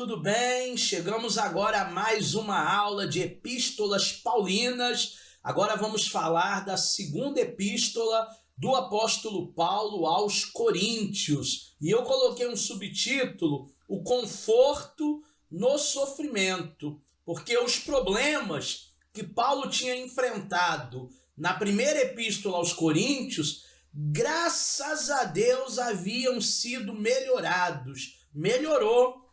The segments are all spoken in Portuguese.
tudo bem? Chegamos agora a mais uma aula de epístolas paulinas. Agora vamos falar da segunda epístola do apóstolo Paulo aos Coríntios. E eu coloquei um subtítulo, o conforto no sofrimento, porque os problemas que Paulo tinha enfrentado na primeira epístola aos Coríntios, graças a Deus haviam sido melhorados. Melhorou,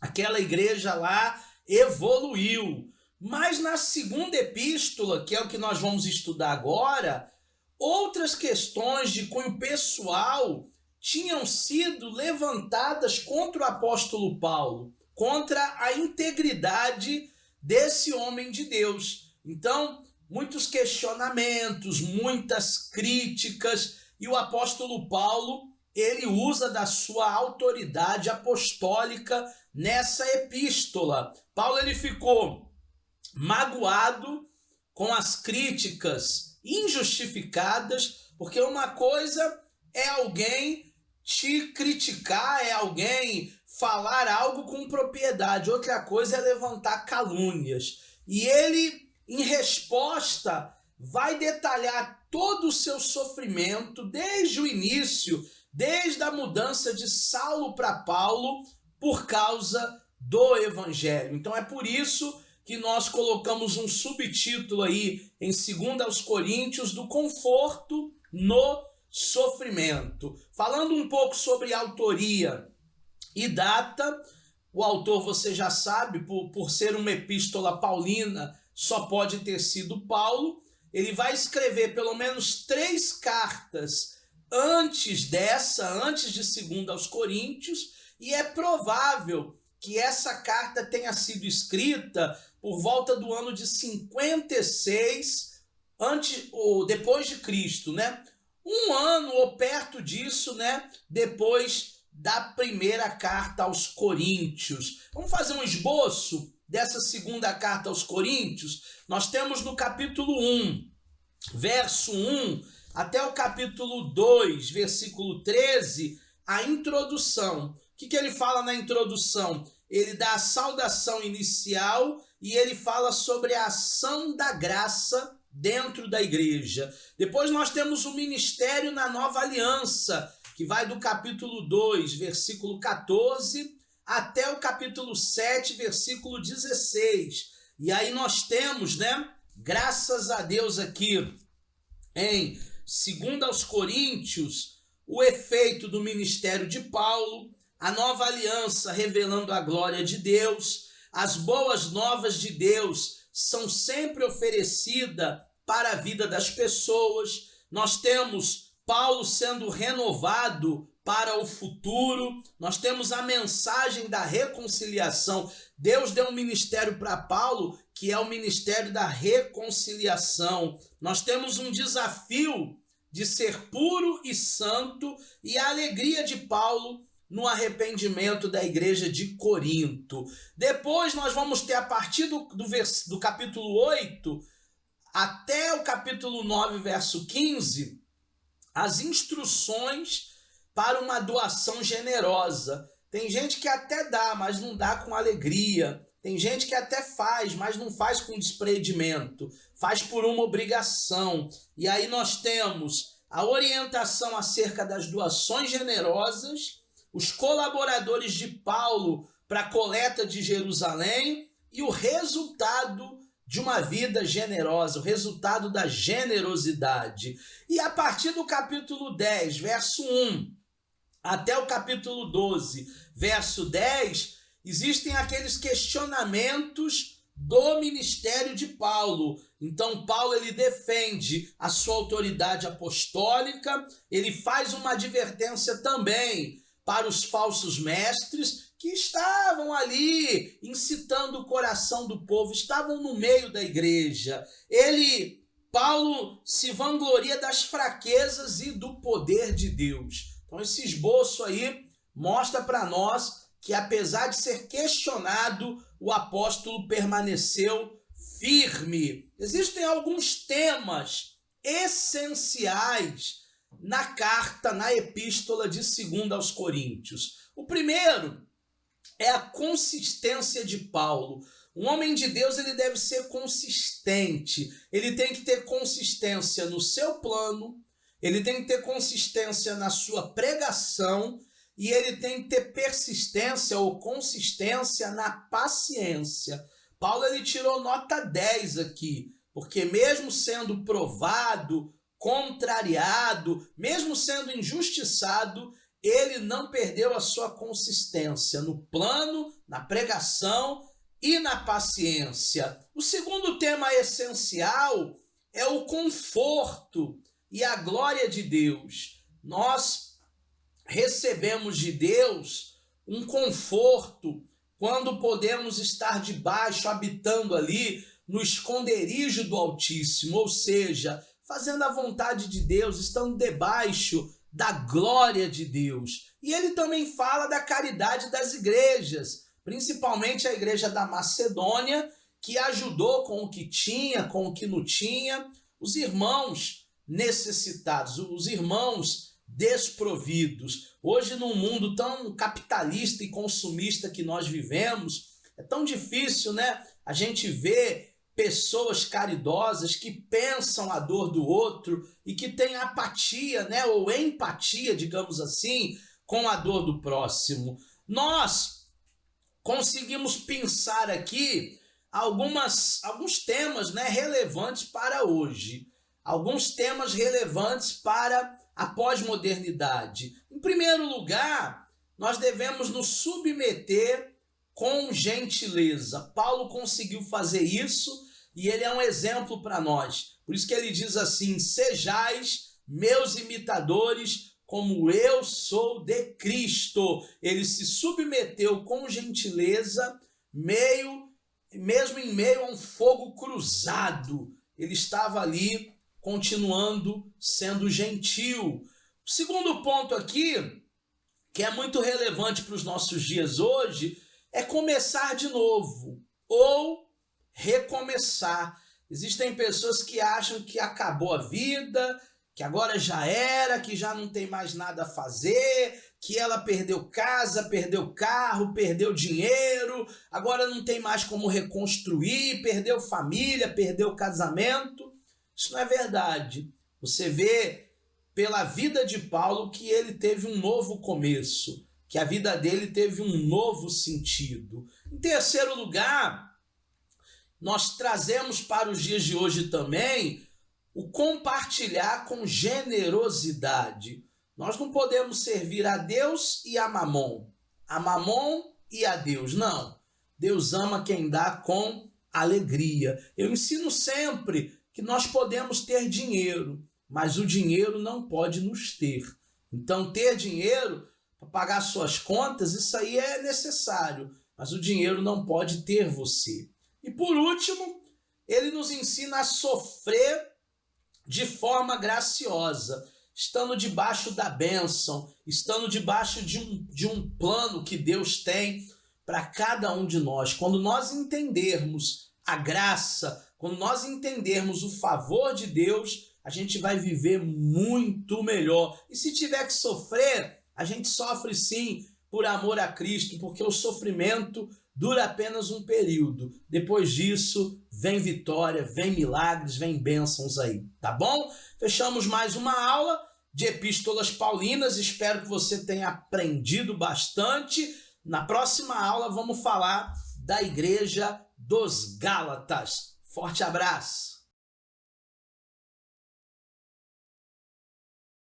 aquela igreja lá evoluiu. Mas na segunda epístola, que é o que nós vamos estudar agora, outras questões de cunho pessoal tinham sido levantadas contra o apóstolo Paulo, contra a integridade desse homem de Deus. Então, muitos questionamentos, muitas críticas, e o apóstolo Paulo, ele usa da sua autoridade apostólica nessa epístola. Paulo, ele ficou magoado com as críticas injustificadas, porque uma coisa é alguém te criticar, é alguém falar algo com propriedade, outra coisa é levantar calúnias. E ele, em resposta, vai detalhar todo o seu sofrimento desde o início, desde a mudança de Saulo para Paulo, por causa do evangelho. Então é por isso que nós colocamos um subtítulo aí em 2 aos Coríntios do conforto no sofrimento. Falando um pouco sobre autoria e data, o autor, você já sabe, por ser uma epístola paulina, só pode ter sido Paulo. Ele vai escrever pelo menos 3 cartas antes de 2 aos Coríntios, e é provável que essa carta tenha sido escrita por volta do ano de 56 antes ou depois de Cristo, né? Um ano ou perto disso, né? Depois da primeira carta aos Coríntios. Vamos fazer um esboço dessa segunda carta aos Coríntios? Nós temos no capítulo 1, verso 1, até o capítulo 2, versículo 13, a introdução. O que ele fala na introdução? Ele dá a saudação inicial e ele fala sobre a ação da graça dentro da igreja. Depois nós temos o ministério na nova aliança, que vai do capítulo 2, versículo 14, até o capítulo 7, versículo 16. E aí nós temos, né, graças a Deus aqui, em 2 aos Coríntios, o efeito do ministério de Paulo, a nova aliança revelando a glória de Deus. As boas novas de Deus são sempre oferecidas para a vida das pessoas. Nós temos Paulo sendo renovado para o futuro. Nós temos a mensagem da reconciliação. Deus deu um ministério para Paulo, que é o ministério da reconciliação. Nós temos um desafio de ser puro e santo, e a alegria de Paulo no arrependimento da igreja de Corinto. Depois nós vamos ter, a partir do capítulo 8 até o capítulo 9, verso 15, as instruções para uma doação generosa. Tem gente que até dá, mas não dá com alegria. Tem gente que até faz, mas não faz com desprendimento. Faz por uma obrigação. E aí nós temos a orientação acerca das doações generosas, os colaboradores de Paulo para a coleta de Jerusalém e o resultado de uma vida generosa, o resultado da generosidade. E a partir do capítulo 10, verso 1, até o capítulo 12, verso 10, existem aqueles questionamentos do ministério de Paulo. Então Paulo, ele defende a sua autoridade apostólica, ele faz uma advertência também para os falsos mestres que estavam ali incitando o coração do povo, estavam no meio da igreja. Paulo se vangloria das fraquezas e do poder de Deus. Então esse esboço aí mostra para nós que, apesar de ser questionado, o apóstolo permaneceu firme. Existem alguns temas essenciais na carta, na epístola de 2 aos Coríntios. O primeiro é a consistência de Paulo. Um homem de Deus, ele deve ser consistente. Ele tem que ter consistência no seu plano, ele tem que ter consistência na sua pregação e ele tem que ter persistência ou consistência na paciência. Paulo, ele tirou nota 10 aqui, porque mesmo sendo provado, contrariado, mesmo sendo injustiçado, ele não perdeu a sua consistência no plano, na pregação e na paciência. O segundo tema essencial é o conforto e a glória de Deus. Nós recebemos de Deus um conforto quando podemos estar debaixo, habitando ali no esconderijo do Altíssimo, ou seja, fazendo a vontade de Deus, estando debaixo da glória de Deus. E ele também fala da caridade das igrejas, principalmente a igreja da Macedônia, que ajudou com o que tinha, com o que não tinha, os irmãos necessitados, os irmãos desprovidos. Hoje, num mundo tão capitalista e consumista que nós vivemos, é tão difícil, né? A gente vê pessoas caridosas que pensam a dor do outro e que têm apatia, né? Ou empatia, digamos assim, com a dor do próximo. Nós conseguimos pensar aqui alguns temas, né, relevantes para hoje. Alguns temas relevantes para a pós-modernidade. Em primeiro lugar, nós devemos nos submeter com gentileza. Paulo conseguiu fazer isso e ele é um exemplo para nós. Por isso que ele diz assim: sejais meus imitadores, como eu sou de Cristo. Ele se submeteu com gentileza, mesmo em meio a um fogo cruzado. Ele estava ali continuando sendo gentil. O segundo ponto aqui, que é muito relevante para os nossos dias hoje, é começar de novo ou recomeçar. Existem pessoas que acham que acabou a vida, que agora já era, que já não tem mais nada a fazer, que ela perdeu casa, perdeu carro, perdeu dinheiro, agora não tem mais como reconstruir, perdeu família, perdeu casamento. Isso não é verdade. Você vê pela vida de Paulo que ele teve um novo começo, que a vida dele teve um novo sentido. Em terceiro lugar, nós trazemos para os dias de hoje também o compartilhar com generosidade. Nós não podemos servir a Deus e a Mamon e a Deus. Não. Deus ama quem dá com alegria. Eu ensino sempre que nós podemos ter dinheiro, mas o dinheiro não pode nos ter. Então, ter dinheiro para pagar suas contas, isso aí é necessário, mas o dinheiro não pode ter você. E por último, ele nos ensina a sofrer de forma graciosa, estando debaixo da bênção, estando debaixo de um plano que Deus tem para cada um de nós. Quando nós entendermos a graça, quando nós entendermos o favor de Deus, a gente vai viver muito melhor. E se tiver que sofrer, a gente sofre sim por amor a Cristo, porque o sofrimento dura apenas um período. Depois disso, vem vitória, vem milagres, vem bênçãos aí, tá bom? Fechamos mais uma aula de Epístolas Paulinas. Espero que você tenha aprendido bastante. Na próxima aula, vamos falar da Igreja dos Gálatas. Forte abraço!